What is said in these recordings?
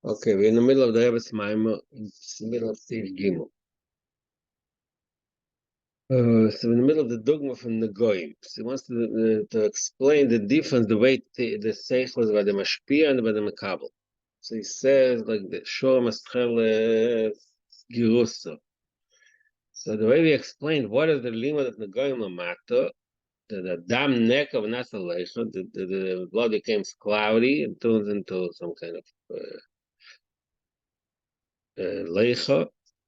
Okay, we're in the middle of the Rebbe's Maimer, in the middle of Steve Gimel. So in the middle of the dogma from the Goyim. So he wants to explain the difference, the way the Seich was by the Mashpia and by the Makabel. So he says, like, the Shor Maschel Girusa. So the way we explained what is the limit of the Goyim Lamato, the dam neck of Nasa Leicha, the blood becomes cloudy and turns into some kind of Leicha.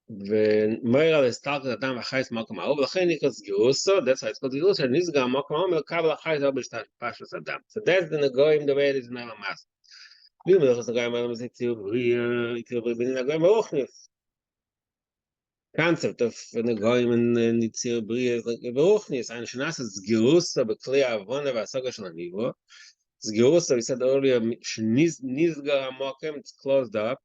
ומוירה לסטלקת אדם וחייס מקום האור, ולכן נקרא גירוסו, that's why it's called גירוסו, נסגר מקום האור, ולקבל החייס האור בשפשוס אדם. So that's the Negoim, the way it is in Alamas. ואם אנחנו נגויים Alamas, יציאו בריא בנין נגויים ברוכניס. Concept of Negoim and יציאו בריא ברוכניס, הנשנס את גירוסו בכלי העוונה והסוגה של הניבו. גירוסו, we said earlier, שנסגר המוקם, it's closed up,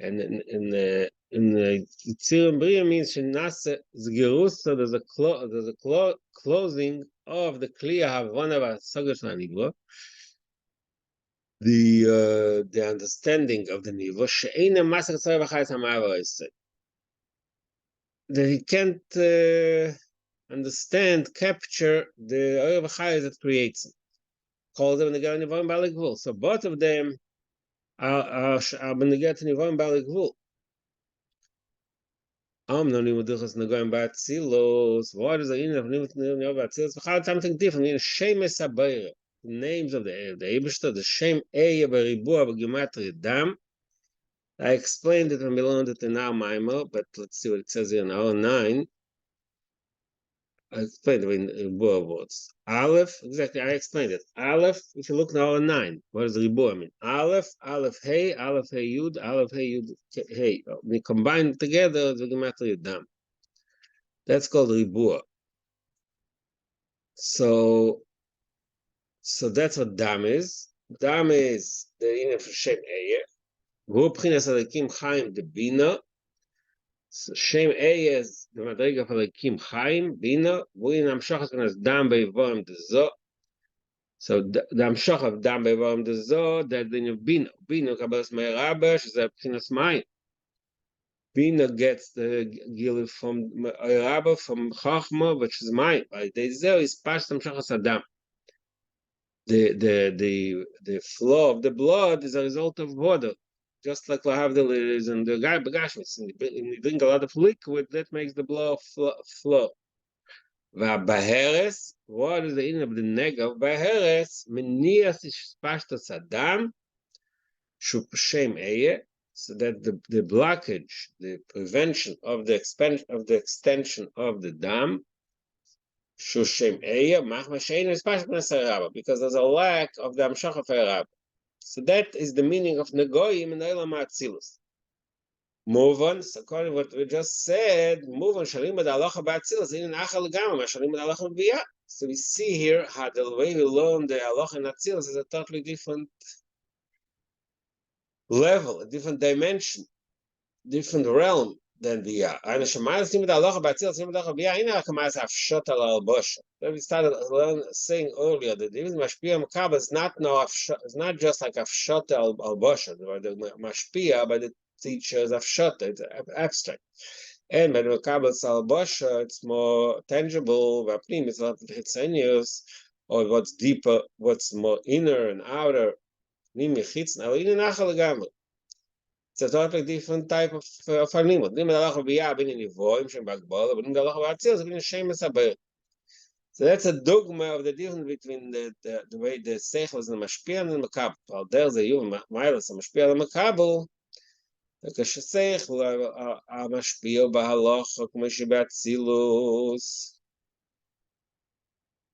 and in the Tzirim Bria means Shenase Zgirus, so there's a closing of the Kliya Havana Vasagosh Nivua, the understanding of the Nivua, She'ena Masak Tzar V'chayis HaMa'ava Yisrael, that he can't understand, capture the Oyer V'chayis that creates it. Calls them Negar Nivorim B'alei Gvul. So both of them are B'negar to Nivorim B'alei Gvul. No nimuduchas nagoyim ba'atzilos. What is the meaning of nagoyim ba'atzilos? V'chad something different. In shemes habayra, the names of the Eibishter, the shem eya b'ribua b'gematria dam. I explained it when we learned it in our Maimer, but let's see what it says here in our 9. I explained it in Ribua words. Aleph, exactly, I explained it. Aleph, if you look in our 9, what does Ribua mean? Aleph, hey, Yud, hey, Yud, hey. We combine together the Gematria dam. That's called Ribua. So that's what dam is. Dam is the inner for Shem Eyer. Hu Pchinas Alekim Chaim the Bina. Shem Eyer is the Madriga of Alekim Chaim, Bina. Hu in Amshach is dam Beivorim de Zo. So the Amshach of dam Beivorim de Zo, that then you Bina. Bina Kabbalas Meir Abash is a Pchinas Mayim. Bina gets the Gil from Rabba, from Chachma, which is mine. By Dezel is Pashtam Shachas Adam. The flow of the blood is a result of water, just like Lahavdil is in the Bagashmis. You drink a lot of liquid, that makes the blood flow. Baheres, what is the end of the neg of Baheres? Menias is Pashtas Adam, Shupshem Eye. So that the blockage, the prevention of the extension of the dam, Shushem Eya, Machma Shein is Pashas because there's a lack of the Amshach of Erab. So that is the meaning of Negoyim in Eilam Atzilus. Move on, so according to what we just said, move on, Shalim B'da Alocha B'Atzilus, in Achal Gama, Shalim B'da Alocha B'Biyah. So we see here how the way we learn the Alocha and Atzilus is a totally different level, a different dimension, different realm than Biyah. And Shemayel Sim B'da Alocha B'Atzilus, Sim B'da Alocha B'Biyah, Ina Akamas Afshot Al Albosha. So we started saying earlier that even Mashpia Makaba is not it's not just like Afshot Al Albosha, the Mashpia by the teachers Afshot, it's abstract. And by the Makaba Albosha, it's more tangible, Vapnim, it's not Hitzenius, or what's deeper, what's more inner and outer. It's a totally different type of limud. So that's a dogma of the difference between the way the seichel is the mashpia and the makabel. While there's a yuv ma'ilus a mashpia and the makabel, the seichel a mashpia b'halacha k'meshi b'atzilus.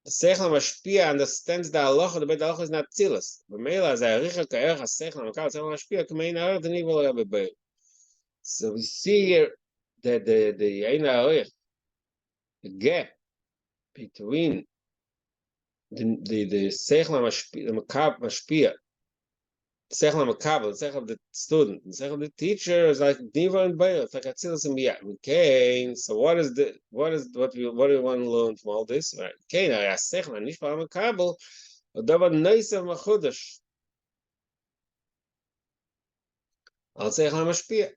The seichel mashpia understands the halacha. The way the halacha is not tzilus. B'meila as a richa ka'erach seichel makabel seichel mashpia k'mein ha'arach the nivol rabbi. So we see here that the ein ha'arich, the gap between the seichel mashpia, the mashpia, seichel makabel, the seichel of the student, the seichel of the teacher is like niva and bayah. It's like atzilus and biyah. Okay, so what do we want to learn from all this? Right? Okay, now seichel and nishpa makabel, a davar neisav machudash. Al Seichel HaMashpia.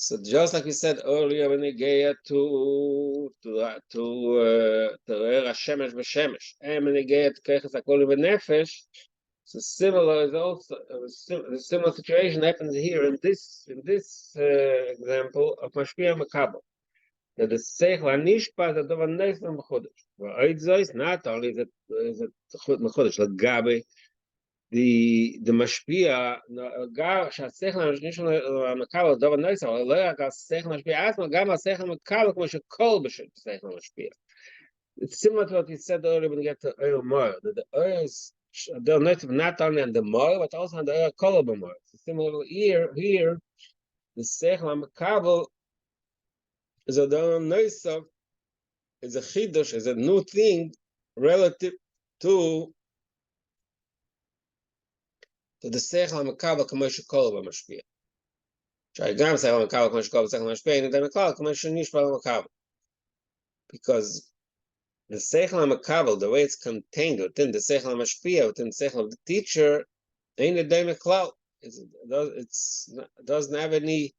So just like we said earlier, when we get to Hashemesh v'Shemesh, and when we get to Keiches HaKol v'Nefesh, so similar is also a similar situation happens here in this example of Mashpia Makabel. That the Seichel HaNishpa is a Dover Neis Mechudesh. Well, Oidzos not only is it Mechudesh, Lagabe the mashpia gar שהשכל נשמע המקבל דבר נויס אבל לא רק השכל משפיע עצמו גם השכל מקבל כמו שכל בשכל משפיע. It's similar to what we said earlier when we get to oil more that the oil is not only on the more but also on the oil color more. Similar here the sechel makabel is a דבר נויס is a chidush, is a new thing relative to the sechel makabel כמו שכל במשפיע. שגם שכל מקבל כמו שכל בשכל משפיע, אין די מקבל כמו שנשפע במקבל. Because the sechel makabel, the way it's contained within the sechel mashpia, within the sechel of the teacher, ain't די מקבל. It doesn't have any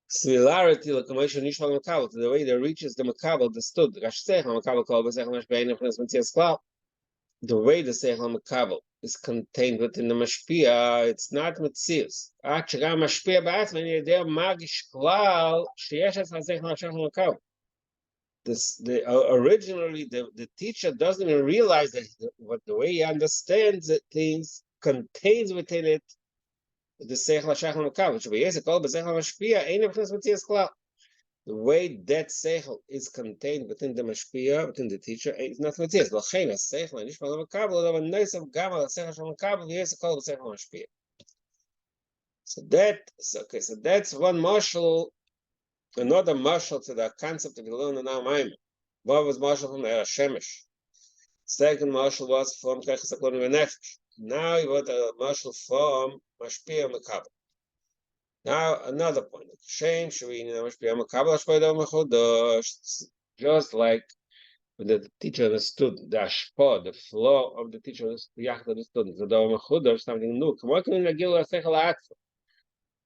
similarity like כמו שנשפע במקבל, to the way that reaches the makabel, the stud, ראש sechel מקבל כל בשכל משפיע, אין נכנס מציאס כלל. The way the sechel makabel is contained within the mashpia, it's not mitzius. Actually, mashpia ba'atzma, and you're magish klal, sheyesh es hasechel hashechel makabel. Originally, the teacher doesn't even realize that the way he understands it, things contains within it the sechel hashechel makabel. Sheyesh es kol b'sechel mashpia, ein nechnas mitzius klal. The way that seichel is contained within the mashpia, within the teacher, is not mitzias. L'chein seichel and nishma l'makabel, but nice of gamal seichel shel makabel, yes, called the seichel mashpia. So that's one marshal, another marshal to the concept of the learn in our mind. One was marshal from Shemesh. Second marshal was from Keiches HaKol v'Nefesh. Now you want a marshal from mashpia makabel. Now another point. Just like when the teacher understood the ashpa, the flow of the teacher, the yachd understood something new.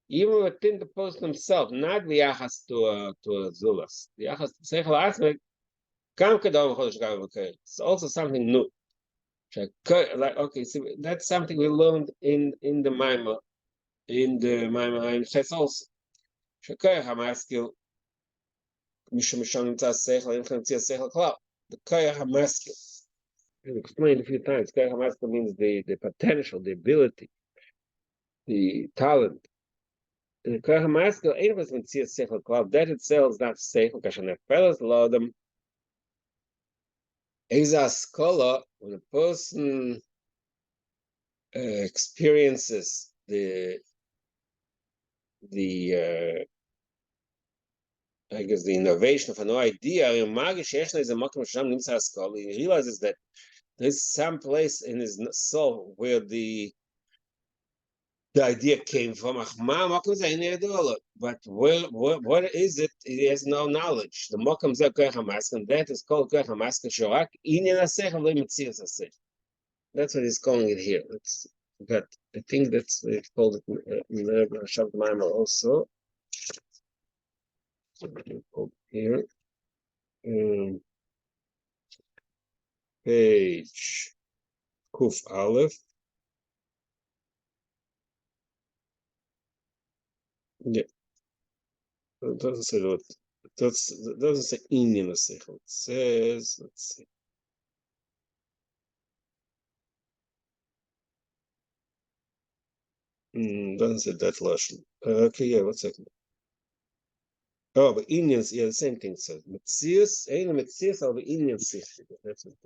Even within the person himself, not the yachas to zulas. The yachas to seichel atzmek, it's also something new. Like okay, see, that's something we learned in the Maimah. In the Maimah Ches also. Shekoyach hamaskil mishum nimtza seichel im nimtza seichel klal. The koyach hamaskil. I've explained a few times. Koyach hamaskil means the potential, the ability, the talent. The koyach hamaskil ain't was nimtza seichel klal. That itself is not seichel. Kashan nefelas lodem. Eza scholar, when a person experiences the I guess the innovation of a new idea, he realizes that there's some place in his soul where the idea came from. But what is it? He has no knowledge. The Mokum and that is called that's what he's calling it here. But I think that's it's called it also. Here, page Kuf Aleph. Yeah, it doesn't say what. It doesn't say Indian seichel. It says, let's see. Doesn't say that lashon. Okay, yeah, 1 second. Oh, but Indians, yeah, the same thing says. Metzius, ain't a Metzius, or the Indian seichel. That's what.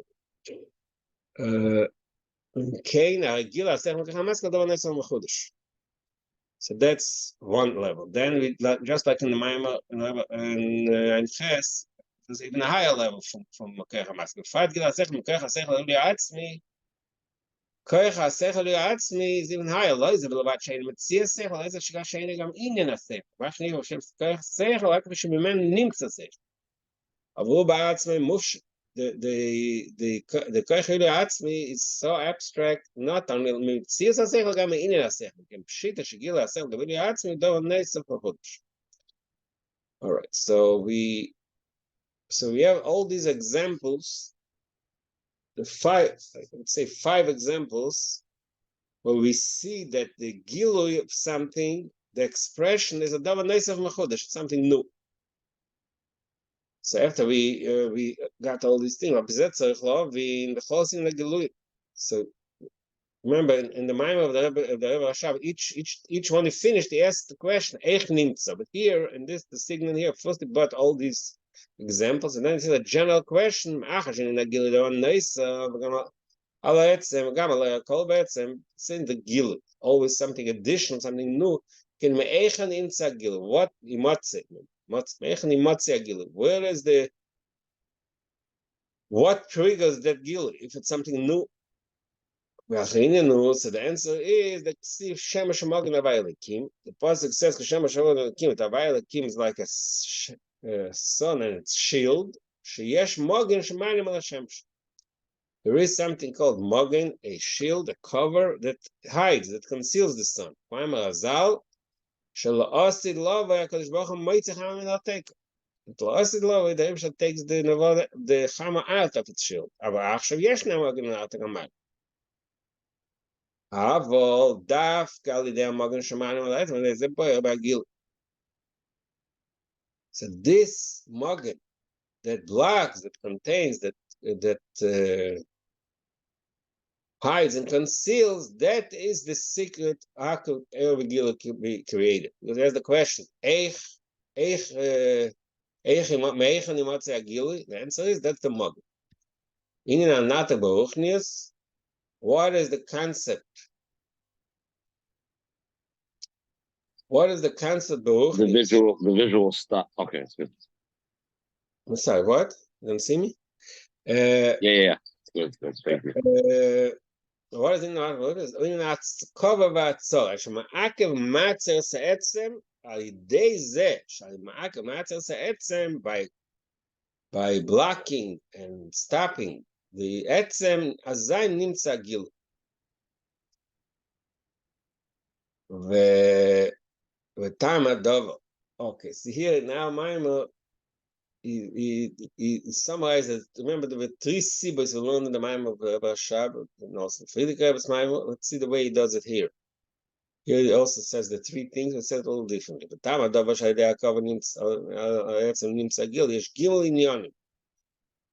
So that's one level. Then we just like in the Maimah and Ches, there's even a higher level from Koyach HaMaskil. Fat Gila Sechel Koyach HaSechel Li'atzmi. Koyach HaSechel Li'atzmi is even higher. Lo is a little about Shein Metzias Sechel. Is a Shiga Shein Gam Inyan HaSechel. Rashni Hashem Koyach Sechel. Like we should be men Nimtza Sechel. Avu Ba'atzmi Mufsh. koich Hilui Atzmi is so abstract, not only Mitzias HaSeichel, גם מעניין השכל, כי פשיטה שגיל השכל, Hilui Atzmi, דבר נסף בחודש. All right, so we have all these examples, I would say 5 examples, where we see that the gilui of something, the expression is a davar neisef mechudesh, something new. So after we got all these things, so remember in the mind of the Rebbe Rashab, each one he finished, he asked the question, Eich nimtza. But here, in this, the signal here, first he brought all these examples, and then it's a general question, saying the gil, always something additional, something new. What where is what triggers that gil if it's something new? So the answer is that the pasuk says is like a sun and its shield. There is something called mogen, a shield, a cover that hides, that conceals the sun. The Rebbe takes the chama out of its shield. So this mogen that blocks, that contains, that hides and conceals, that is the secret how could Gila be created. Because there's the question, the answer is that's the mogen. What is the concept? What is the concept? The visual stuff. Okay, it's good. I'm sorry, what? You don't see me? Yeah. It's good. Thank you. What is in the what is in that cover vatzor? Shema'akev matzer se'etzem al yidei zeh shema'akev matzer se'etzem by blocking and stopping the etzem azay nimtza gil. V'tam adover. Okay, so here now Maimon he summarizes. Remember, there were 3 sibos we learned in the Maimon of Rebbe Rashab, and also Friedrich Rebbe's Maimon. Let's see the way he does it here. Here he also says the 3 things, but said a little differently. But Tam Adover Shaydei HaKover Nimtza Gil, Yesh Gimel Inyonim.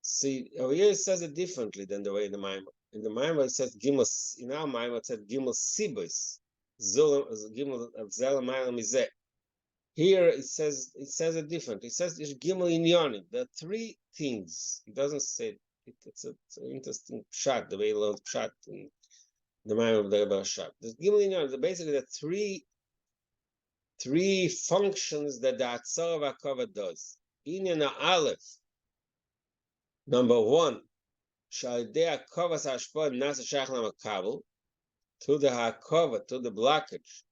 See, over here it says it differently than the way in the Maimon. In the Maimon it says Gimel, in our Maimon it said Gimel Sibos, Gimel Zel Maimon Mizeh. Here it says it different. It says it's Gimel Inyonim. There are 3 things. It doesn't say it. It's an interesting pshat, the way he learns pshat in the mind of the Rebbe Rashab. There's Gimel Inyonim. Basically, there are 3 functions that the Atzor HaKover does. Inyan Aleph. Number 1, Shaldei HaKover Hashpah Nasa Shach LaMakabel, to the HaKover, to the blockage.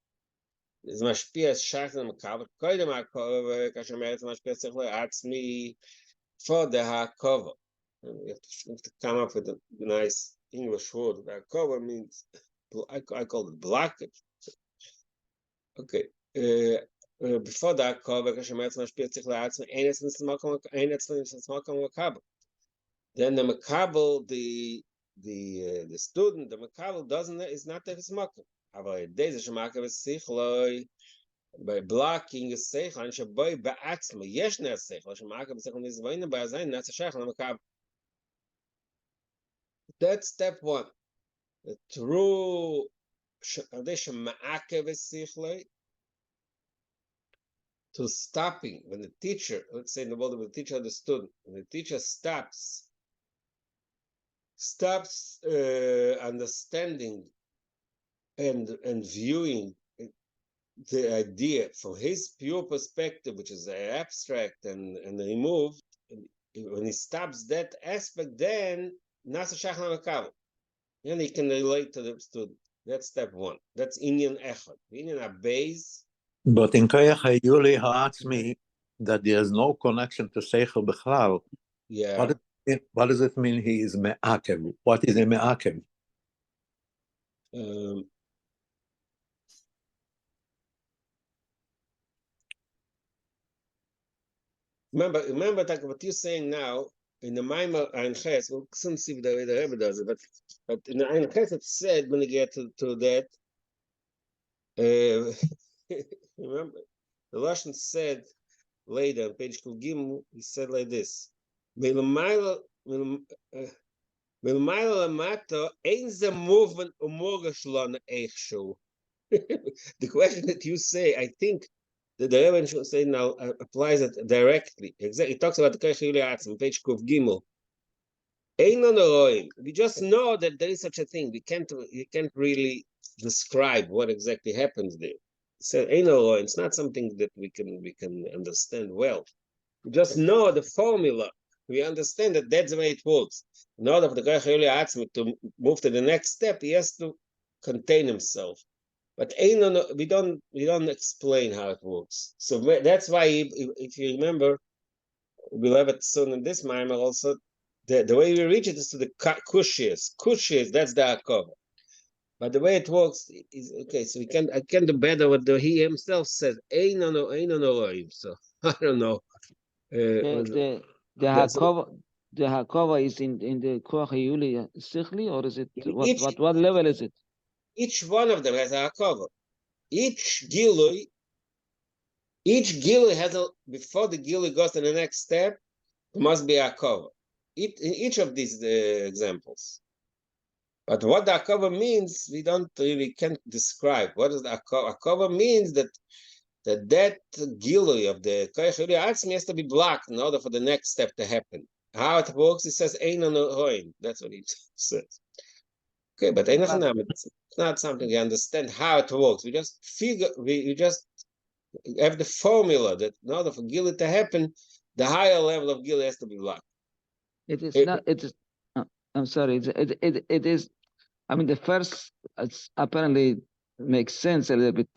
is mashpia shachna makabel koydem hakova kasher meretz mashpia tzich le'atzmi for the hakova. You have to come up with a nice English word. Hakova means, I call it blockage. Okay. Before the hakova kasher meretz mashpia tzich le'atzmi einetz nismakom makabel. Then the makabel, the student, the makabel is not the smoker. By blocking the seichel, and shaboy ba'atzma yeshna seichel, shemaka b'seichel nizvayin ba'azayin nasa sheichel makab. That's step 1. The true to stopping when the teacher, let's say in the world of the teacher or the student, when the teacher stops understanding and viewing the idea from his pure perspective, which is abstract and removed, when he stops that aspect, then nasa shachna makabel, then he can relate to the student. That's step 1. That's inyan echad. Inyan abeis. But in koyach hayuli ha'atzmi, that there is no connection to seichel b'chlal. Yeah. What is What does it mean he is me'akev? What is a me'akev? Remember that what you're saying now in the Maimar Ein Ches, we'll soon see the way the Rebbe does it, but in the Ein Ches it said when you get to that, remember, the Russian said later on page Kugim, he said like this: "Milmaila lamato ein ze movement umorgashlon eichshu." The question that you say, I think that the Rebbe should say now applies it directly. Exactly, it talks about the Kach Yuli Atzim, page Kuf Gimel. We just know that there is such a thing. You can't really describe what exactly happens there. So it's not something that we can understand well. We just know the formula. We understand that that's the way it works. In order for the Kach Yuli Atzim to move to the next step, he has to contain himself. But we don't explain how it works. So that's why, if you remember, we'll have it soon in this Maimer also. The way we reach it is to the kushias. That's the hakova. But the way it works is okay. So I can do better what he himself says. So I don't know. The hakova is in the koach yuli sichli, or is it what level is it? Each one of them has a hakova. Each gilui has before the gilui goes to the next step, there must be a hakova. In each of these examples. But what the hakova means, we can't describe. What is the hakova? Hakova means that gilui of the koach yuli atzmi has to be blocked in order for the next step to happen. How it works, it says ein roin. That's what it says. Okay, but it's not something you understand how it works. We just we just have the formula that in order for Gili to happen, the higher level of Gili has to be blocked. It is not. It is. I'm sorry. It is. I mean, the first apparently makes sense a little bit.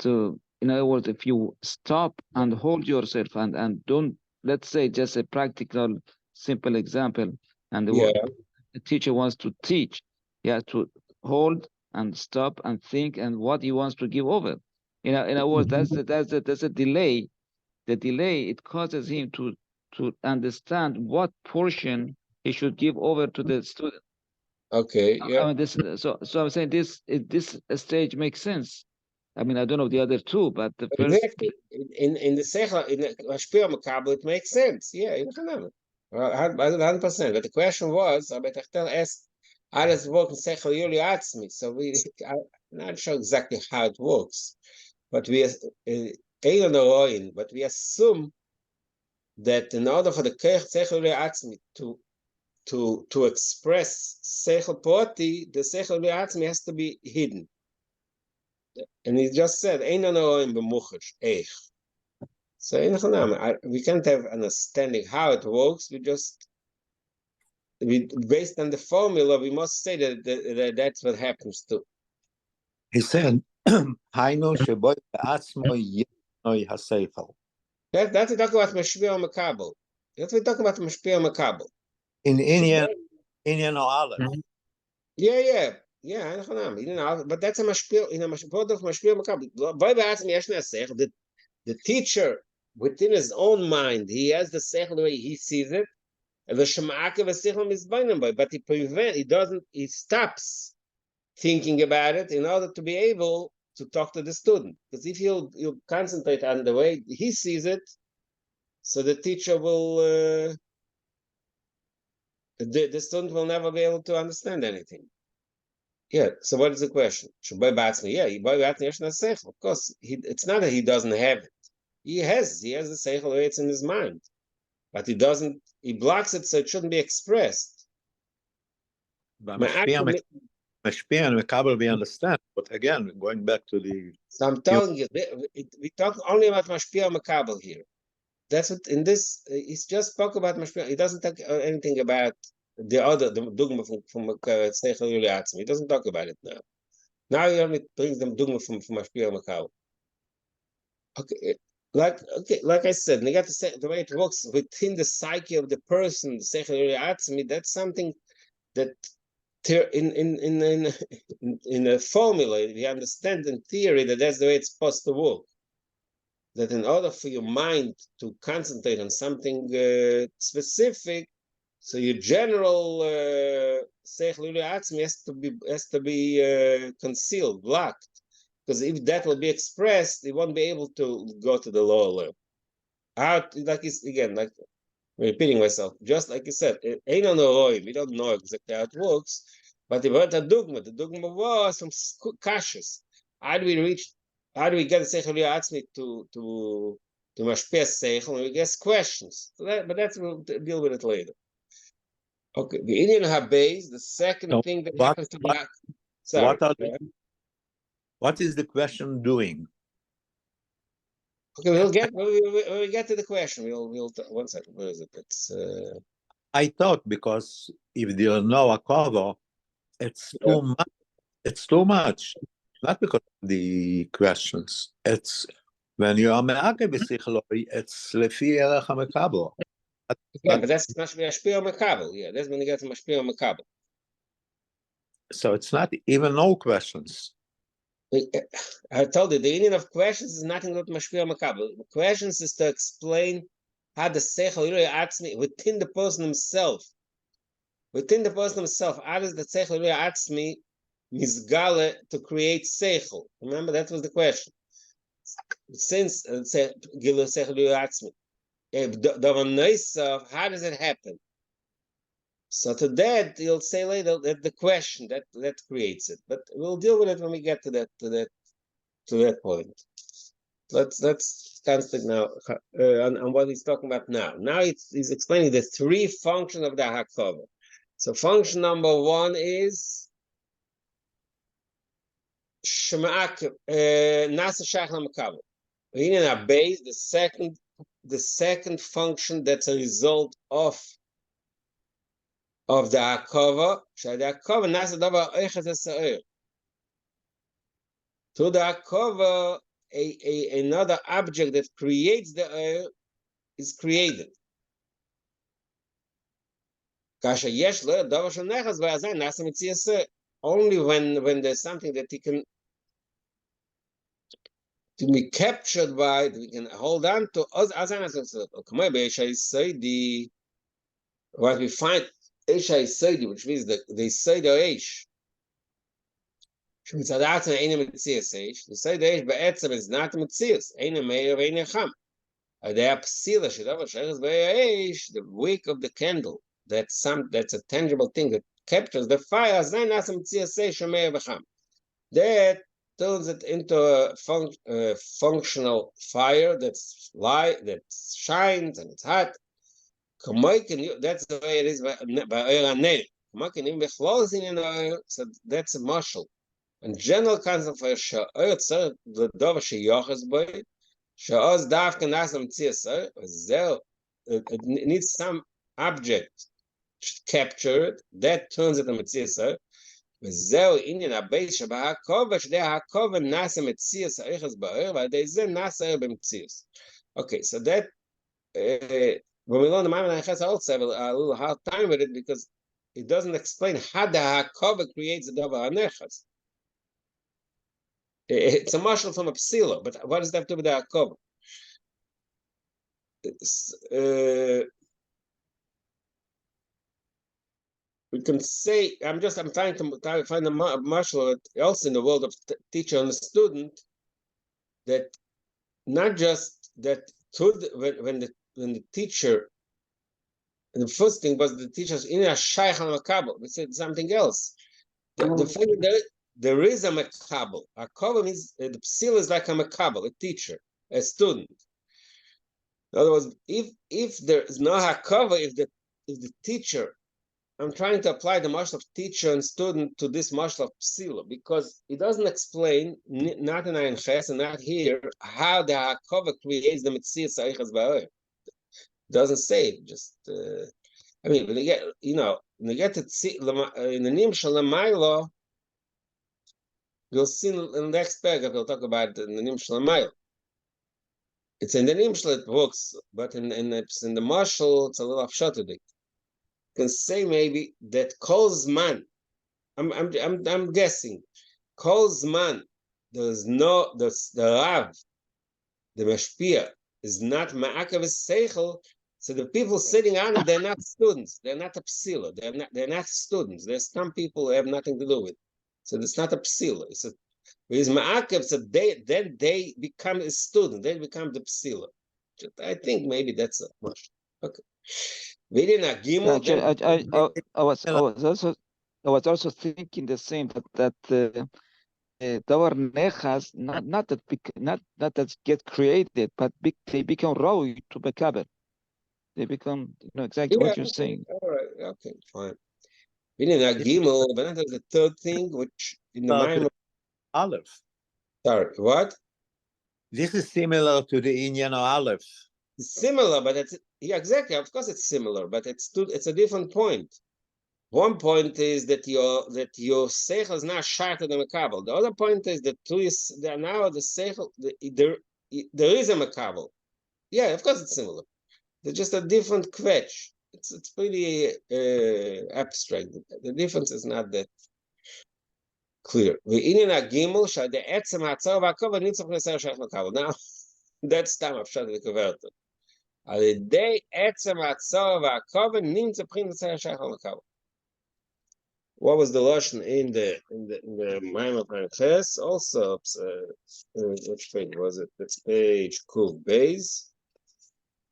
In other words, if you stop and hold yourself and don't, let's say, just a practical, simple example, and the teacher wants to teach, he has to hold and stop and think and what he wants to give over. In other words, that's a delay. The delay, it causes him to understand what portion he should give over to the student. Okay. Yeah. I mean, so I'm saying this stage makes sense. I mean, I don't know the other two, but the first exactly in the sechla in the shiur makabel it makes sense. Yeah, 100%. But the question was, I asked, how does it work in sechla yuli atzmi? So I'm not sure exactly how it works, but we assume that in order for the sechla yuli atzmi to express sechel proti, the sechel atzmi has to be hidden. And he just said, so we can't have understanding how it works. Based on the formula, we must say that that's what happens too. He said, That's we talk about mashpia makabel. That's we talk about mashpia makabel. In Indian Aleph. Yeah. But that's a mashpil in a mashpil of mashpil makabel. The teacher within his own mind, he has the sechel the way he sees it, and the shema'akev sechel is binding by. But he stops thinking about it in order to be able to talk to the student. Because if you concentrate on the way he sees it, so the teacher will. The student will never be able to understand anything. Yeah. So what is the question? Of course, it's not that he doesn't have it. He has the seichel way it's in his mind, but he doesn't. He blocks it so it shouldn't be expressed. Mashpia and Mekabel we understand, but again, going back to the. So I'm telling you, we talk only about Mashpia and Mekabel here. That's what in this. He's just spoke about Mashpia. He doesn't talk anything about the dogma from Seichel Yuli Atzmi. He doesn't talk about it now. Now he only brings them dogma from Mashpia and Mekabel. Okay, like I said, you got to say the way it works within the psyche of the person, the seichel atzmi. That's something that in a formula, we understand in theory that that's the way it's supposed to work. That in order for your mind to concentrate on something specific, so your general seichel atzmi has to be concealed, blocked. Because if that will be expressed, it won't be able to go to the lower level. Like I'm repeating myself, just like you said, we don't know exactly how it works, but the dogma was from kashas. How do we get the seichel atzmi to mashpeh seichel? And we get questions. But we'll deal with it later. Okay, the Indian habez, the second thing that happens to the what is the question doing? Okay, we'll get to the question. We'll 1 second. Where is it? It's I thought because if there no a cover, it's too much. It's too much. Not because of the questions. It's when you are me'ake b'sichloi, it's lefi erech ha'mekabel. but that's mashpeh mekabel. Yeah, that's when you get to mashpeh mekabel. So it's not even no questions. I told you the meaning of questions is nothing but mashpeh mekabel. Questions is to explain how the seichel atzmi within the person himself. Within the person himself, how does the seichel atzmi misgale to create seichel? Remember, that was the question. Since gilu seichel atzmi, how does it happen? So to that, you'll say later that the question that creates it, but we'll deal with it when we get to that point. Let's concentrate now on what he's talking about now. Now he's explaining the three functions of the hakava. So function number 1 is shema'ak nasa shach lamakava. In a base, the second function that's a result of the hakava. The hakava nasa davar oichet esa'ir. To the hakava, another object that creates the air is created. Only when there's something that he can to be captured by, we can hold on to. What we find, which means the Seder Eish. The Seder Eish be'etzem is not Metzias. Eine Meir ve'ine Cham. The wick of the candle. That's a tangible thing that captures the fire. That turns it into a functional fire that's light, that shines and it's hot. That's the way it is by so that's a marshal. And general concept for the dover sheyoches boy. It needs some object to capture it. That turns it into Metzias. וזהו עניין הבייס שבהקובע, שדי הקובע נעשה מציאס האיכס בעיר, ועדי זה נעשה העיר במציאס. Okay, so that, when we learn the Maimon HaNechas, I also have a little hard time with it, because it doesn't explain how the hakova creates the Davar HaNechas. It's a marshal from a psila, but what does that have to do with the hakova? We can say, I'm trying to find a marshal also in the world of teacher and student, that not just that when the teacher, the first thing was the teacher's in a shaykh al makabel. We said something else. The fact that there is a makabel. A makabel means the psil is like a makabel, a teacher, a student. In other words, if there is no hakava, if the teacher, I'm trying to apply the marshal of teacher and student to this marshal of psila, because it doesn't explain, not in Ayin Ches and not here, how the hakava creates the mitzvah saichas ba'or. Doesn't say it. Just I mean, when you get to in the nim shalamaylo, you'll see in the next paragraph we'll talk about in the nim shalamaylo. It's in the Nimshal it works, but in the Marshal it's a little afshotadik. You can say maybe that calls man. I'm guessing. Calls man. There's no the Rav, the Mashpia is not Ma'akav Seichel. So the people sitting on it, they're not students. They're not a psila. They're not students. There's some people who have nothing to do with it. So it's not a psila. It's a with Ma'akav, so they become a student. They become the psila. I think maybe that's a much. Okay. We didn't Gimel. I was also thinking the same that Tower Nechas not that get created, but they become raw to Mekaber. They become exactly what you're saying. All right. Okay. Fine. We didn't Gimel, but that's the third thing, which in the mind of Aleph. Sorry, what? This is similar to the Inyan Aleph. Similar, but it's exactly. Of course, it's similar, but it's a different point. One point is that your seichel is not sharter than a makabel. The other point is that now the seichel there is a makabel. Yeah, of course it's similar. There's just a different kvetch. It's pretty abstract. The difference is not that clear. Now that's time of shut the converter. על ידי עצם הצור והכובד נמצא פרינס השייך למקבל. What was the lashon in the Maimon Ches? Also, which page was it? It's page Kuf Beis.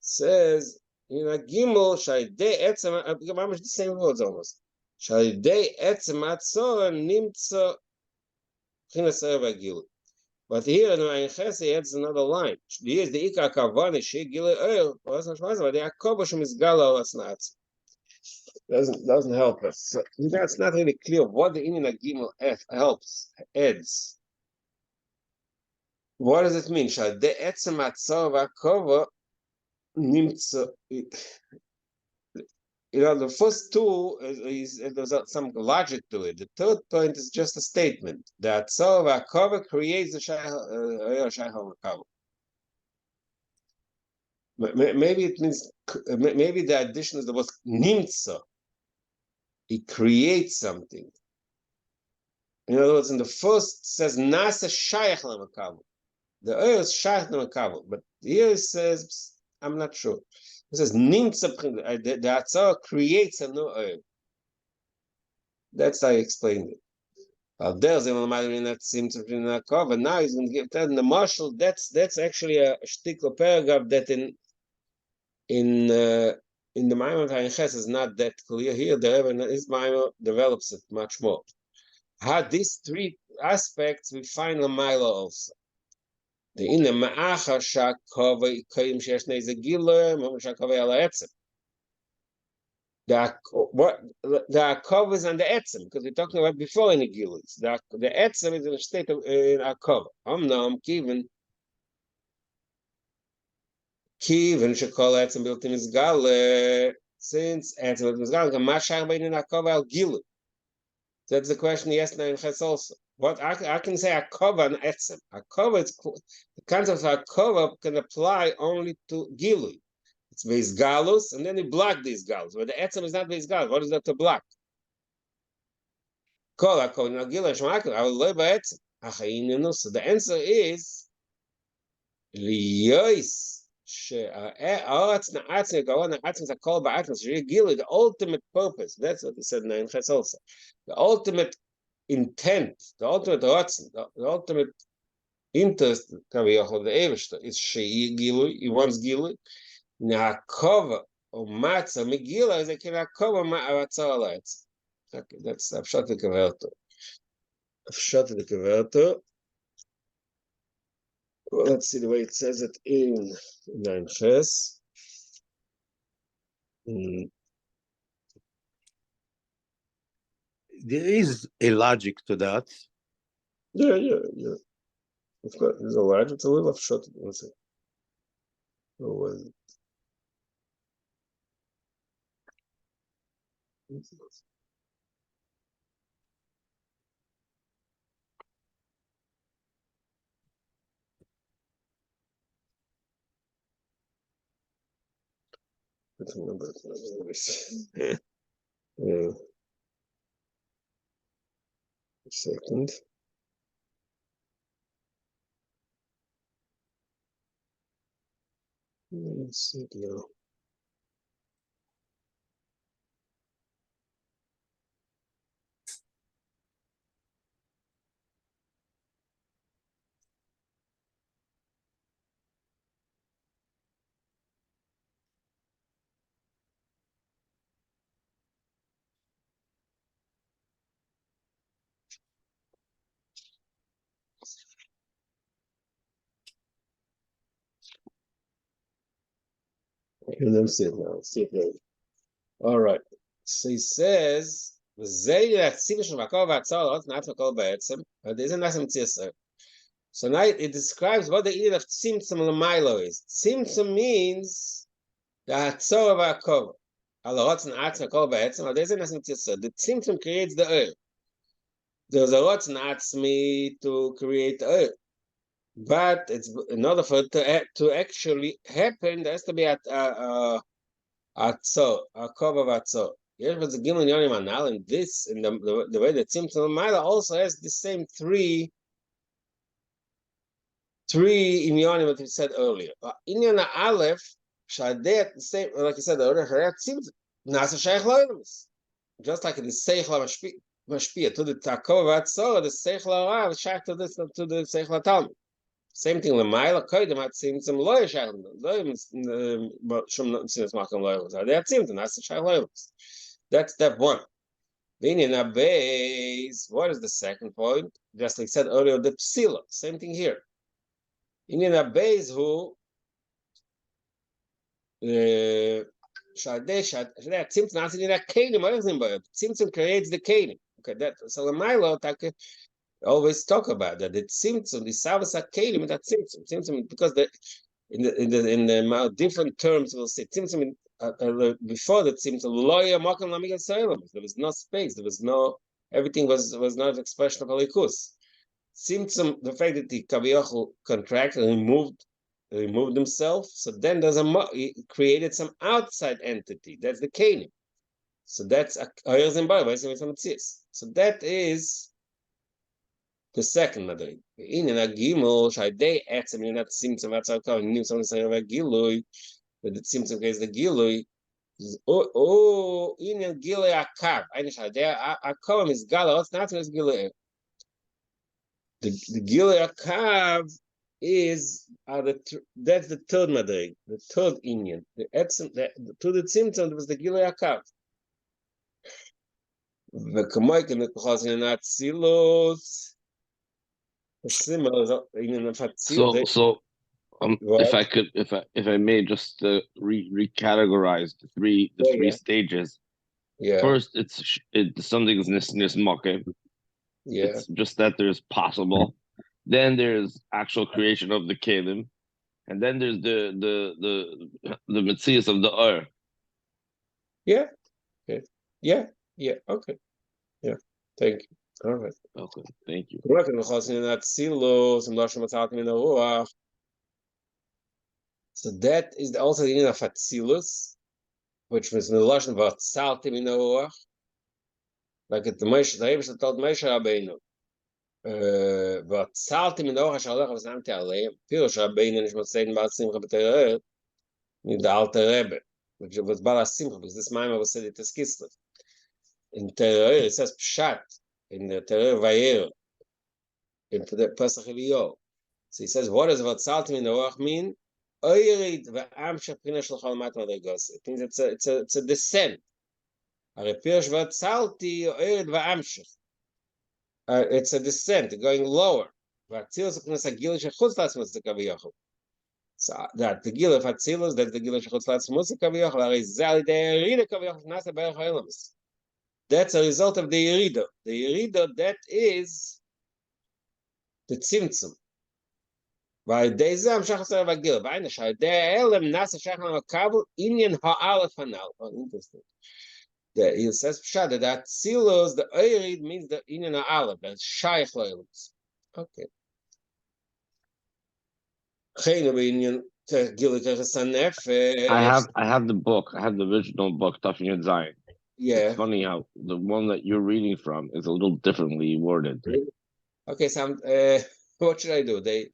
Says in a Gimel Shaydei Etzem. The same words almost. Shaydei Etzem Atzor Nimtza Chinas Erevagil. But here in Maimon Ches he adds another line. Here's the Ikar Kavani She Gile Oil. But the Akobo Shem is Gala Lasnatz. Doesn't help us. So that's not really clear what the Inyan Gimel helps, adds. What does it mean? The first two there's some logic to it. The third point is just a statement that Tzor Cover creates the Shaychal Makabel. Maybe it means maybe the addition is the word Nimtza. He creates something. In other words, in the first it says Nasa Shayach Lamakabel. The oil is Shayach Lamakabel, but here it says I'm not sure. It says Nimtza. The Atzor creates a new oil. That's how I explained it. There's even that seems to be in a cover. Now he's going to give that in the marshal. That's actually a shtickle paragraph that in the Maimon Ches is not that clear here. The Rebbe, his Maimon develops it much more. How these three aspects we find in Milo also. The in the Ma'acha Shakova Kayim Sheshnei Zegila, Mom Shakova Ala Etzem. The Akov is on the Etzem, because we're talking about before in the Gilis. The Etzem is in a state of Akov. Omnam Kiven Shakol Etzem built in his Gale, since Etzem is Gale, Mashar Bain in Akov al Gilu. That's the question he asked in Ches also. What I can say Akov and Etzem. Akov is the concept of Akov can apply only to Gilu. It's Beis Galus, and then he blocked these Galus. But the Etzem is not Beis Galus. What is that to block? So the answer is the ultimate purpose. That's what he said in the Ches also. The ultimate intent, the ultimate ratzon, the ultimate interest of the Eivishter is he wants Gilui. Nakova or Matzah Megillah is a Kinakova Ma'aratzah Alaytz. Okay, that's Afshat the Kaverto. Afshat the Kaverto. Well, let's see the way it says it in Nine Ches. There is a logic to that. Yeah. Of course, there's a logic. It's a little Afshat. What's it? What was it? A second. Let's see now. Let me see it now. See it now. All right. So he says, so now it describes what the idea of tzimtzum l'maylo is. Tzimtzum means the hatzor of hakov. The tzimtzum creates the oil. There's a lot atzmi to create oil. But it's in order for it to actually happen, there has to be a cover of atzor. Here was the Gimel Yonim Anal, and this in the way that Tzimtzum Ma'ila also has the same three inyanim that we said earlier. Inyan Aleph, Shadeh, the same like I said earlier, Tzimtzum Nasa Shaykh Loylamis. Just like in the Seichel Mashpia to the Takova Atzor, the Seichel Arav Shaykh to the Seichel Talmud. Same thing. L'mayla koydem hat tzimtzum lo yishayim. Lo shum tzimtzum makom lo yishayim. They have tzimtzum. That's the shayim. That's step one. Then in a base, what is the second point? Just like I said earlier, the psila. Same thing here. In a base who tzimtzum creates the kelim. Okay, that so l'mayla always talk about that. It's tzimtzum, the savas hakelim, that tzimtzum, because in the different terms we'll say tzimtzum before the tzimtzum loya makam lamigas soilam. There was no space. There was no, everything was not an expression of alikus. Tzimtzum, the fact that the kaviyachol contracted and removed himself. So then he created some outside entity. That's the kelim. So that's a so that is the second madrig. In a gimel, shadei etzem yonat tzimtzum atzarkav nim something saying about gilui, but the tzimtzum is the gilui. In a gilui akav, ein shadei akav is gala. What's not is gilui? The gilui akav is that's the third madrig, the third inyan. The etzem to the tzimtzum was the gilui akav. The kamoik and the kochas yonat silos. Similar so if I may just recategorize the three stages. Yeah. First, it's something is nismake. Yeah. It's just that there's possible. Then there's actual creation of the kelim, and then there's the metzias of the ur. Yeah. Okay. Yeah. Yeah. Okay. Yeah. Thank you. All right. Okay, thank you. So that is also the meaning of Atzilus, which was in the Lashon of Atzaltim in the Ruach, like at the Rebbe told Moshe Rabbeinu, Atzaltim in the Ruach Shalach was Namti Aleim, Pirush Rabbeinu Nishmat Seiden Baal Simcha B'Tereh, in the Alter Rebbe, which was Baal Simcha, because this Maimah was said it as Kislev. In Tereh, it says Pshat, in the Tereh Vayer, in the Pesach Eliyah. So he says, what does Vatsaltim in the Ruach mean? It means it's a descent. It's a descent, going lower. So that the Gil of Atzilus, that's the Gil of Shechutzlatz Musik. That's a result of the Yerida. The Yerida, that is the Tzimtzum. By Dezam Shachasar Vagil, by Nashai, there Elam Nasa Shachan Kabul, Indian Ha'alef Hanal. Oh, interesting. He says Pshad that Silos, the Eirid means the Indian Ha'alef, that's Shaykh Loyalus. Okay. Chaynu Indian Gilui Keches HaNefesh. I have the book. I have the original book, Tafin Yud Zayin. Yeah. It's funny how the one that you're reading from is a little differently worded. Okay, so what should I do? It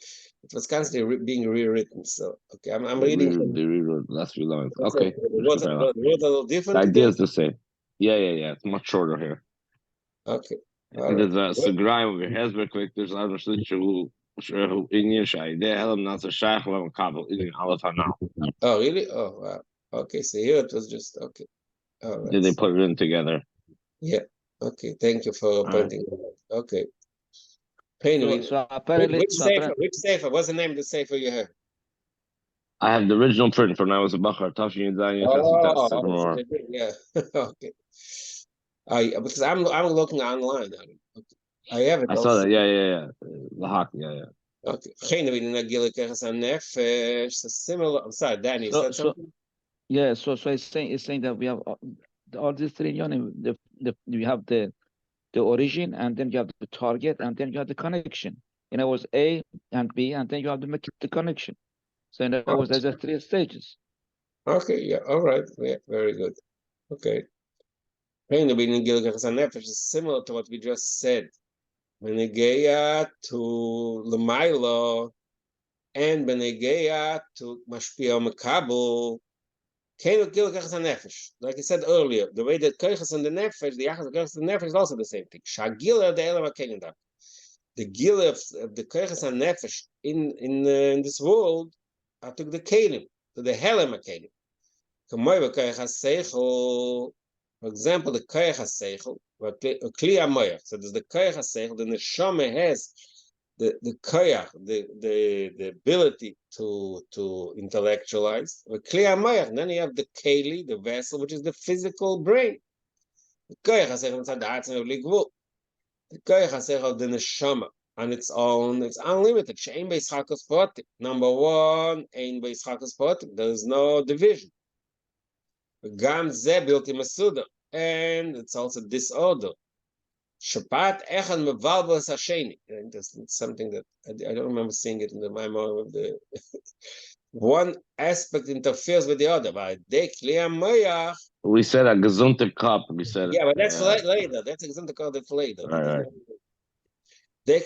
was constantly being rewritten. So okay, I'm reading. They rewrote the last few lines. What's Okay. the words a little The different idea today? is the same. Yeah. It's much shorter here. Okay. All And right. there's a Segraim over here. Hezber quick. There's other who Indian Shai. They have them not so Shaykh Lam Kabul Indian Halatanal. Oh, really? Oh, wow. Okay, so here it was just okay. All right. Did they put it in together? Yeah. Okay. Thank you for pointing it out. Okay. So apparently, Which sefer? Which sefer? What's the name of the sefer you have? I have the original print from when I was a Bachar. Tafin Yud Zayin. Oh, yeah. Okay. Because I'm looking online at it. Okay. I have it. I saw that. Yeah. Lahak. Yeah. Okay. So similar. I'm sorry, Danny. You said something? Yeah. So it's saying that we have all these three units. We have the origin, and then you have the target, and then you have the connection. In other words, A and B, and then you have the connection. So in other words, there's just three stages. Okay. Yeah. All right. Yeah. Very good. Okay. Is similar to what we just said. Benegeya to Lamailo and Benegeya to Mashpia Makabul. Like I said earlier, the way that Koiches and the Nefesh, the Yachas of Koiches and the Nefesh is also the same thing. Shagila the Elam HaKelim. The Gila of the Koiches and Nefesh in this world, I took the Kelim, to the Helam HaKelim. For example, the Koich HaSeichel, Kli HaMoyach. So there's the Koich HaSeichel, the Neshama has the Koyach, the ability to intellectualize. Kli HaMoyach, and then you have the Keli, the vessel, which is the physical brain. The Koich HaSeichel, the Koich HaSeichel, the Neshama, on its own, it's unlimited. She'ein Beischakos Potim. Number one, Ein Beischakos Potim. There is no division. Gam Zebilti Masuda, and it's also disorder. Shabbat Echan Mevalbos Hasheni. And that's something that I don't remember seeing it in the memoir of the one aspect interferes with the other. We said a gesunte cup. We said yeah, but that's later. That's gesunte cup later. Right. He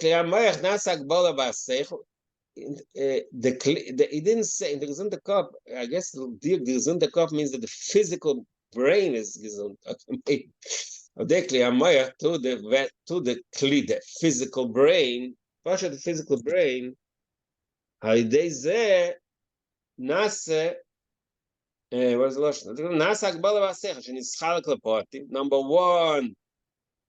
didn't say in the gesunde cup. I guess the gesunde cup means that the physical brain is gesund. To the physical brain. The physical brain. Number one,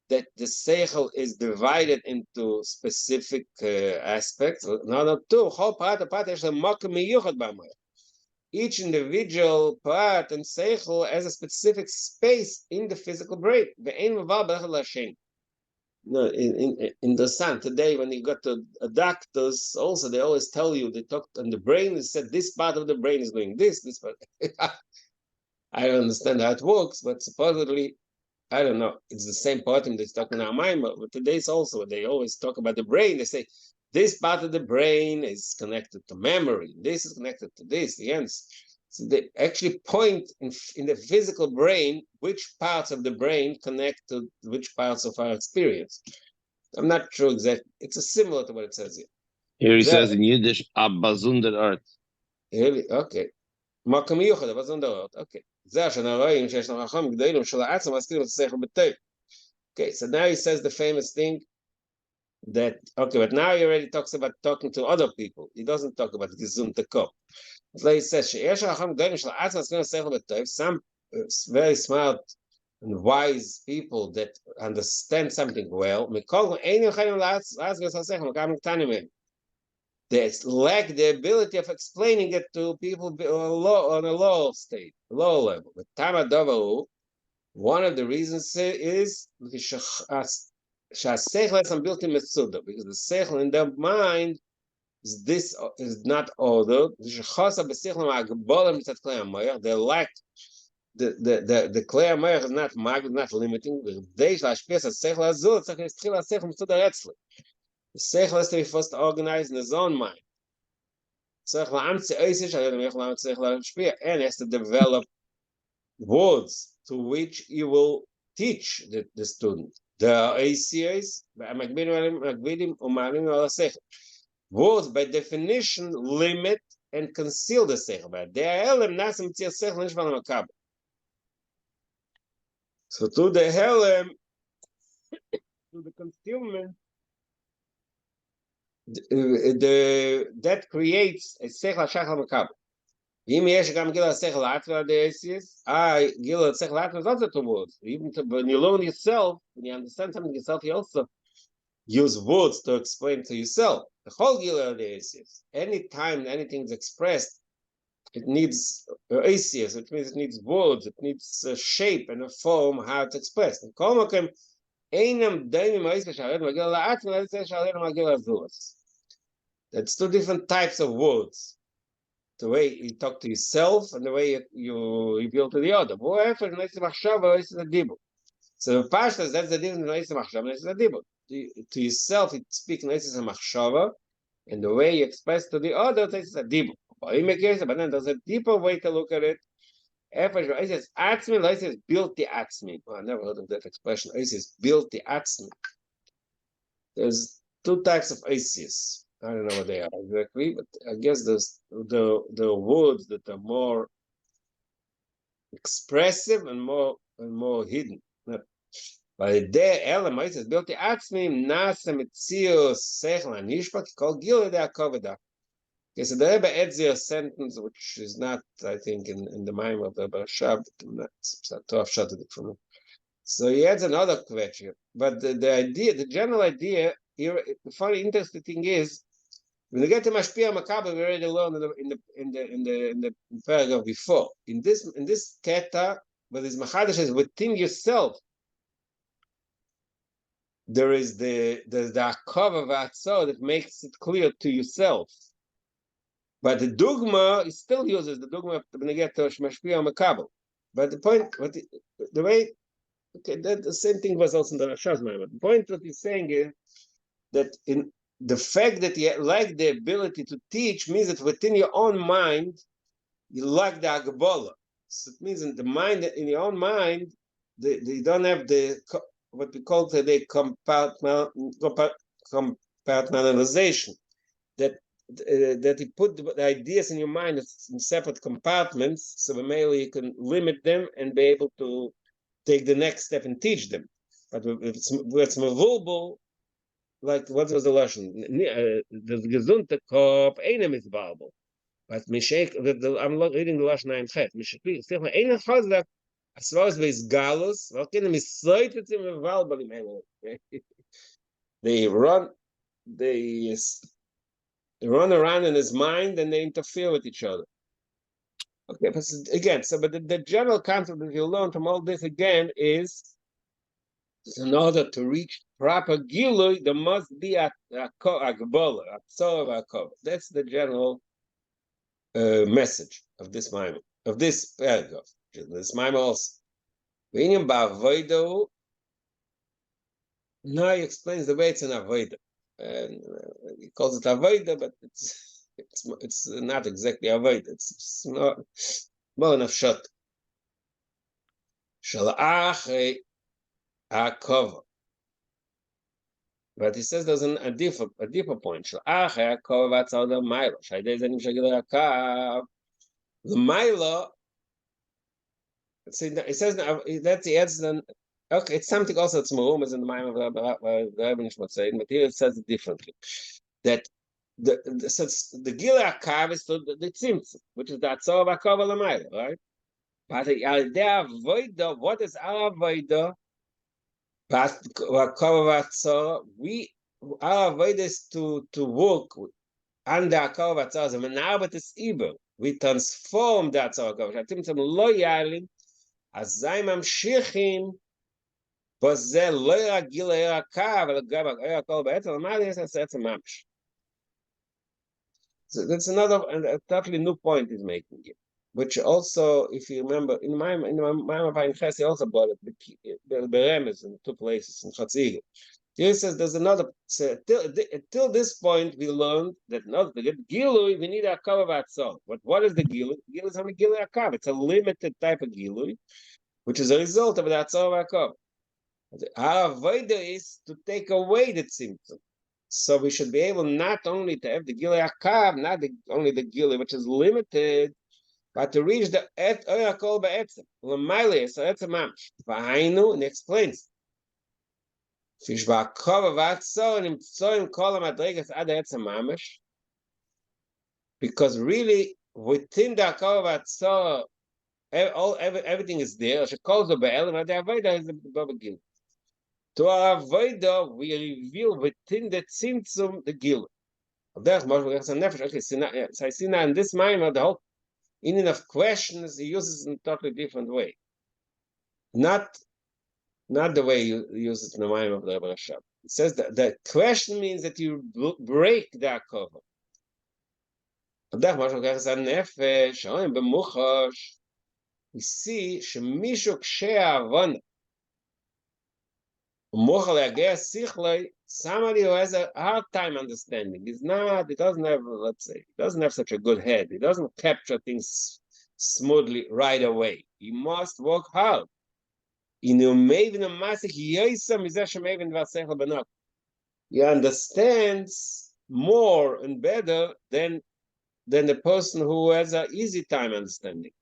that the seichel is divided into specific aspects. Number two, each individual part and seichel has a specific space in the physical brain. No, in the sun today, when you got to doctors, also they always tell you they talk on the brain. They said this part of the brain is doing this part. I don't understand how it works, but supposedly, I don't know. It's the same part in this talking our mind, but today's also they always talk about the brain. They say this part of the brain is connected to memory. This is connected to this. The ends. So they actually point in the physical brain which parts of the brain connect to which parts of our experience. I'm not sure exactly. It's similar to what it says here. Here he says in Yiddish, a bazunder art. Really? Okay. Okay. Okay, so now he says the famous thing that, okay, but now he already talks about talking to other people. He doesn't talk about Gesundte Kopf. So he says, some very smart and wise people that understand something well, they lack the ability of explaining it to people on a low state, low level. One of the reasons is because the seichel in their mind is not ordered. They lack the Klei HaMoyach is not limiting. The seichel has to be first organized in his own mind. and has to develop words to which he will teach the student. The ACAs, words by definition limit and conceal the sechel. So to the helem, to the concealment, that creates a sechel shachal makabel. Im yesh gam gila sechel atva deisius, gila sechel atva is also two words. Even when you learn yourself, when you understand something yourself, you also use words to explain to yourself. The whole gila deisius. Anytime anything is expressed, it needs asius, which means it needs words, it needs a shape and a form how it's expressed. And kolmakem einam daimim aisius shared magila atva shared magila zuas. That's two different types of words. The way you talk to yourself and the way you reveal to the other. So the pashtas, that's the difference to yourself, you speak Nesis Machshava, and the way you express to the other, it's a dibur. But then there's a deeper way to look at it. Isis Atzmi, Isis built the Atzmi. I never heard of that expression. Isis built the Atzmi. There's two types of Isis. I don't know what they are exactly, but I guess there's the words that are more expressive and more hidden. But there, element is built the atzmim nasa mitzios sechel anishpat called gila de akoveda. Okay, so the Rebbe adds a sentence which is not, I think, in the mind of the Barashab. It's not tough shot it from him. So he adds another question, but the idea, the general idea here, the funny, interesting thing is. When you get to Mashpia Makabel, we already learned in the paragraph before. In this keta, where this machadash is within yourself, there's the akava v'atzor that makes it clear to yourself. But the dogma it still uses the dogma when you get to Mashpia Makabel. But the point, the way, okay, the same thing was also in the Rashaz Maimon. The point that he's saying is that in the fact that you lack the ability to teach means that within your own mind, you lack the agbola. So it means in the mind, in your own mind, you don't have the what we call today compartmentalization. That you put the ideas in your mind in separate compartments, so mainly you can limit them and be able to take the next step and teach them. But if it's mavulbul, like what was the lesson? The gesunde Kopf einem is Babel. But Mishek, I'm reading the lashon Ein Chet. Mishek, still ein Chazak, as far as with Galus, what can mislead with him Valbal im Hemel? They run around in his mind and they interfere with each other. Okay, but again, but the general concept that you learn from all this again is in order to reach proper gilui, there must be a gbola, a tzor v'akov. That's the general message of this maimon, of this paragraph. This maimon also. Now he explains the way it's an avodah, and he calls it avodah, but it's not exactly avodah. It's not more enough shot. Shalach cover. But he says there's a deeper point. The Milo, it says that he adds then. Okay, it's something also that's more is in the mind of the Rebbe Nishmat Seid, but here it says it differently. That the Gila Akav is the Tzimtzum, which is the Atzor V'Akav L'Mayla, right? But the Avodah, what is our Avodah? We our avodah is to work under Akav Atzor. The Menarbet is Iber. We transform that Atzor Akav. Shatim lo yalim azay mamshichim. But that's another a totally new point he's making here. Which also, if you remember, in my Ches, he also brought it the Beremes in two places in Chatzigah. Here says there's another. So till this point, we learned that not to get gilui, we need a cover of atzor. But what is the gilui? Gilui is only gilui akav. It's a limited type of gilui, which is a result of the atzor akav. Our avodah is to take away the symptom. So we should be able not only to have the gilui akav, not only the gilui, which is limited, but to reach the oyakol ba'etzem. L'maili, so etzem mamish. V'hainu, and he explains. Because really, within the Akava Vatzor, everything is there. The Avodah is above again. To our Avodah, we reveal within the Tzimtzum the Gil. Okay, so I see now in this mind, the whole meaning of questions, he uses it in a totally different way. Not the way you use it in the mind of the Rebbe Rashab. It says that the question means that you break the akova. We see shemishu kshe avona somebody who has a hard time understanding. He doesn't have such a good head. He doesn't capture things smoothly right away. He must work hard. He understands more and better than the person who has an easy time understanding.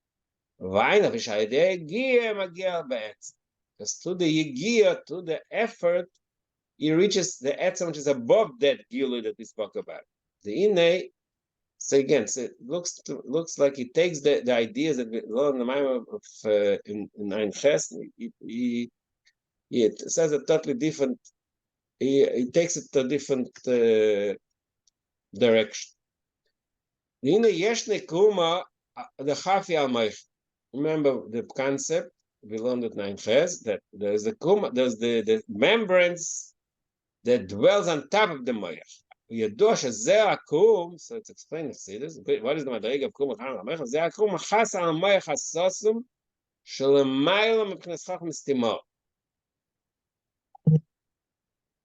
Because to the effort, he reaches the etzem which is above that gilu that we spoke about. The inay. So again, so it looks like he takes the ideas that we learned in the mind of in Ein Ches. It says a totally different. He takes it to a different direction. Remember the concept we learned at Ein Ches that there's the membranes that dwells on top of the moyach. So it's explained to see this. What is the madrega of kum?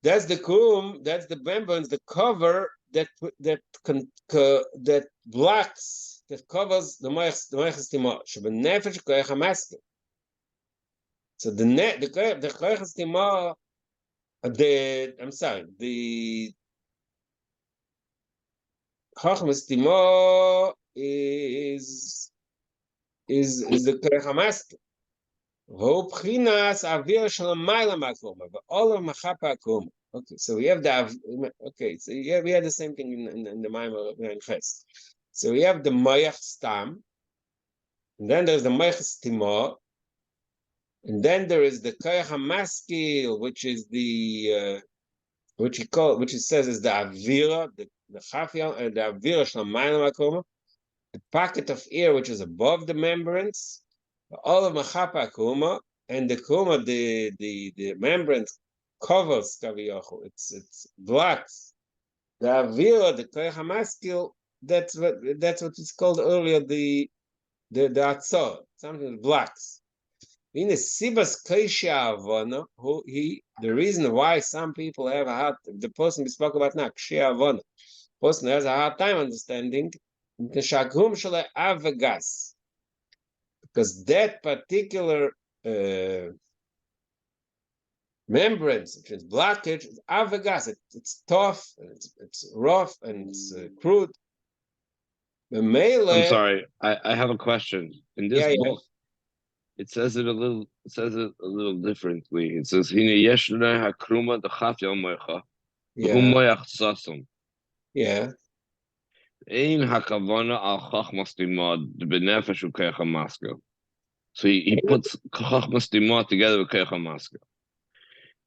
That's the kum. That's the membranes, the cover that blocks, that covers the moyach stimor. So the koyach stimor. The Chachmas Timo is the Kerechamask. V'Pchinas Avir Shalamayla Makoma, all of Machapa Akoma. Okay, so we have the so we had the same thing in the Maimar of Ches. So we have the Mayach Stam, and then there's the Mayach Timo, and then there is the Kerechamaskil, which is the which he says is the Avira, the Chafia, and the Avira Shlamayla Makoma, the pocket of air which is above the membranes, all of Machapa Akuma, and the Kuma, the membranes covers Kaviyachu. It's blocks. The Avira, the Koyach HaMaskil, that's what it's called earlier, the Atzor, something that blocks. In the Sibas Kaisha Avona, the reason why some people have a hard, the person we spoke about now, Kshia Avona, person has a hard time understanding, because that particular membranes, which is blockage, is avegas. It's tough, and it's rough, and it's crude. I'm sorry, I have a question. In this book, it says it a little differently. It says Hine Yeshna Hakruma the Chafya Moicha. Yeah. Ein hakavana al chachmas limad benefesh u'keich hamaskil. So he puts chachmas limad together with keich hamaskil.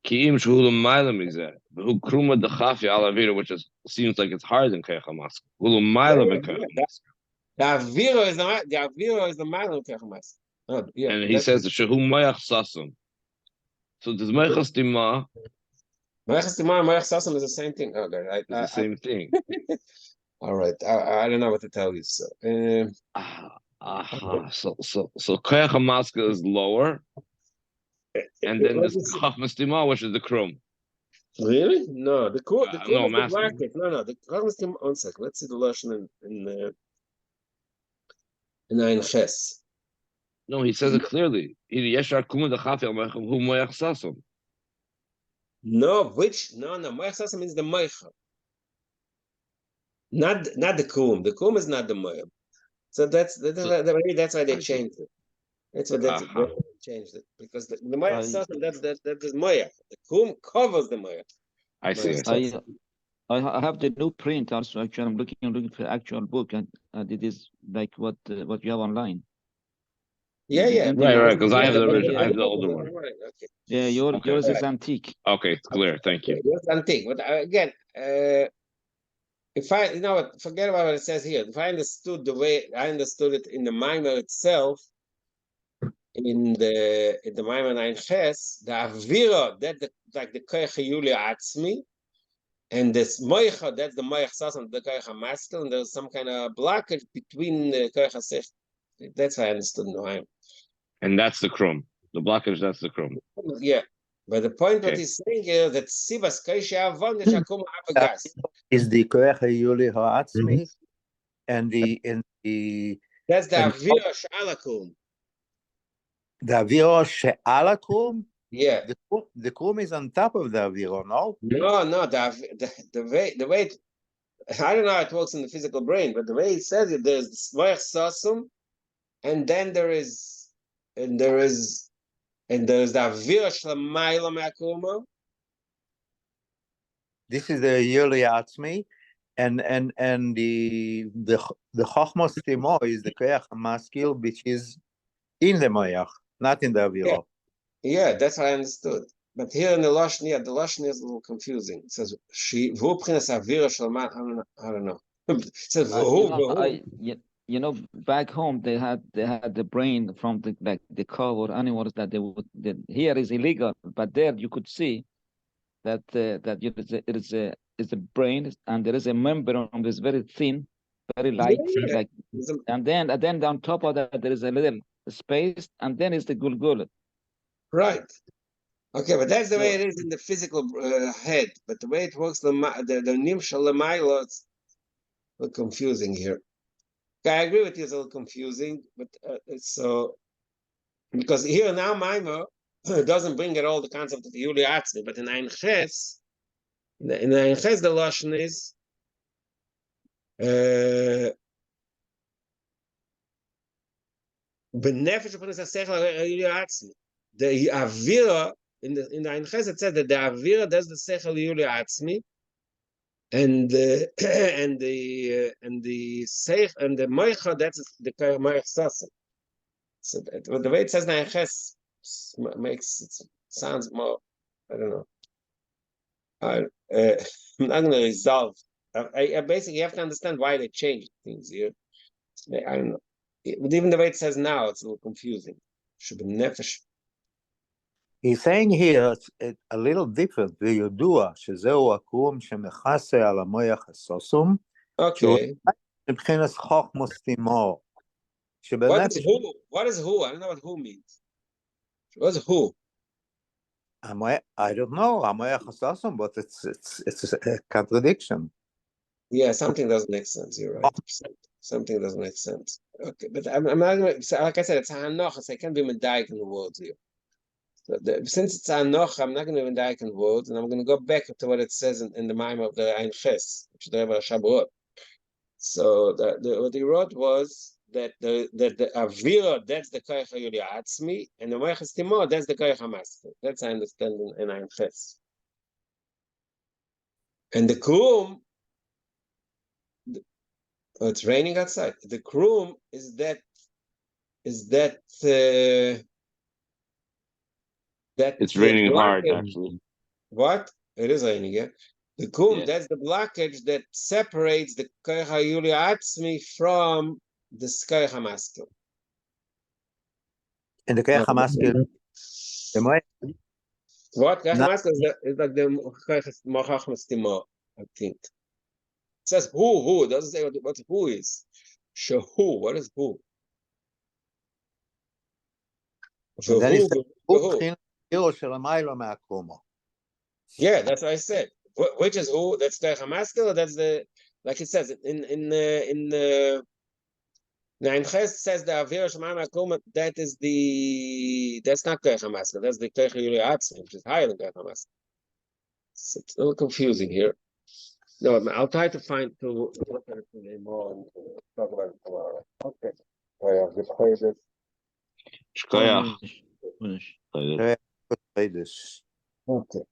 Ki'im shu l'mayla mizeh v'hu kruma dechafya al avira, which seems like it's higher than keich hamaskil. Hu l'mayla b'keich hamaskil. The avira is the mayla of keich hamaskil. And he says shehu mayach sasum. So does maychas limad? Maychas limad and mayach sasum is the same thing. Okay, it's the same thing. All right, I don't know what to tell you. So, so Koyach HaMaskil is lower, and then there's Chachmas Tima, which is the Krum. Really? No, the kum No, is I'm the asking. bracket. No, the Chachmas. One second. Let's see the lashon in Ein Ches. No, he says it clearly. Yeshar kuma the chafel who moyach sasum. No, Moich Sasa means the Moicha. Not the Kum. The Kum is not the Moich. So that's why they changed it. That's why they changed it. Because the Moich Sasa, that is Moich. The Kum covers the Moich. I see it. I have the new print also. Actually, I'm looking for actual book, and it is like what you have online. Yeah. Right, because I have the Yeah, original. I have the older one. Right, okay. Yeah, yours is antique. Okay, it's clear. Thank you. It's antique. But again, if I, what, forget about what it says here. If I understood the way I understood it in the Maimer itself, in the Maimer Ein Ches, the Avira, like the Koich Yulia Atzmi, and this Moicha, that's the Moich Sasan, the Koich HaMaskil, and there's some kind of blockage between the Koich HaSech. That's how I understood Noaim. And that's the krum. The blockage, that's the krum. Yeah. But the point what he's saying here that Sivas Koish Avon is Hakum Avagas. Is the Koach Yuli Ha'atzmi and the That's the Avira Shalakum. the Aviro She'alakum? Yeah. The Kum is on top of the Aviro, no? No, the way it, I don't know how it works in the physical brain, but the way it says it, there's Moich Sasum, and then there's the Avira Shlamayla Makuma. This is the Yuli Atzmi, and the Chochmos Timo is the Koach HaMaskil, which is in the Moyach, not in the Aviro. Yeah, that's what I understood. But here in the Lashon, the Lashon is a little confusing. It says she v'upchinas avira shalman. I don't know. It says You know, back home they had the brain from the cow or animals that they would. Here is illegal, but there you could see that it is a brain, and there is a membrane that's very thin, very light, like, and then on top of that there is a little space, and then it's the gulgul. Right. Okay, but that's the way it is in the physical head. But the way it works, the nimshal lemailo, it's a little confusing here. Okay, I agree with you, it's a little confusing, but it's so because here now Maimer doesn't bring at all the concept of the Yuli Atzmi, but in Ein Ches, in Ein Ches the lashon is benefesh upon the sechel Yuli Atzmi. The Avira in the Ein Ches it says that the Avira does the sechel Yuli Atzmi, and the Seich and the Moicha, that's the Moich Sasa. So the way it says Ein Ches makes it sounds more, I don't know. I'm not going to resolve. I basically have to understand why they changed things here. I don't know. But even the way it says now, it's a little confusing. Should be nefesh. He's saying here it's a little different. וידוע שזהו הקרום שמכסה על המויח הסוסום. Okay. מבחינת חוכמוס תימור. What is who? What is who? I don't know what who means. What's who? I don't know. המויח הסוסום, but it's a contradiction. Yeah, something doesn't make sense. You're right. Something doesn't make sense. Okay, but I'm not going to, like I said, it's hanoch, so I can't be medayik in the words here. So since it's hanoch, I'm not going to be medayik in words, and I'm going to go back to what it says in the Maim of the Ein Ches, which is the Rebbe Shabbos. So what he wrote was that the Avira, that's the Koich HaYuli Atzmi, and the Moiches Timo, that's the Koich HaMaskil. That's I understand in Ein Ches. And the Krum, it's raining outside. The Krum is that it's raining hard, actually. What? It is raining, yeah. The Krum, that's the blockage that separates the Koich HaYuli Atzmi from the Koich HaMaskil. And the Koich HaMaskil, the Moich. What? Koich HaMaskil is like the Koich HaMaskil, I think. It says who. It doesn't say what who is. Shehu. What is who? Then he says, Yeah, that's what I said. Which is who? That's the Hamaskil, or that's the, like it says in Nine Ches says the Avira Shemana Akuma, that is that's not Koyach Hamaskil, that's the Koyach Yuli Atzmi, which is higher than Koyach Hamaskil. It's a little confusing here. No, I'll try to look at it more and talk about it tomorrow. Okay. Shkoyach. Kodesh. Okay.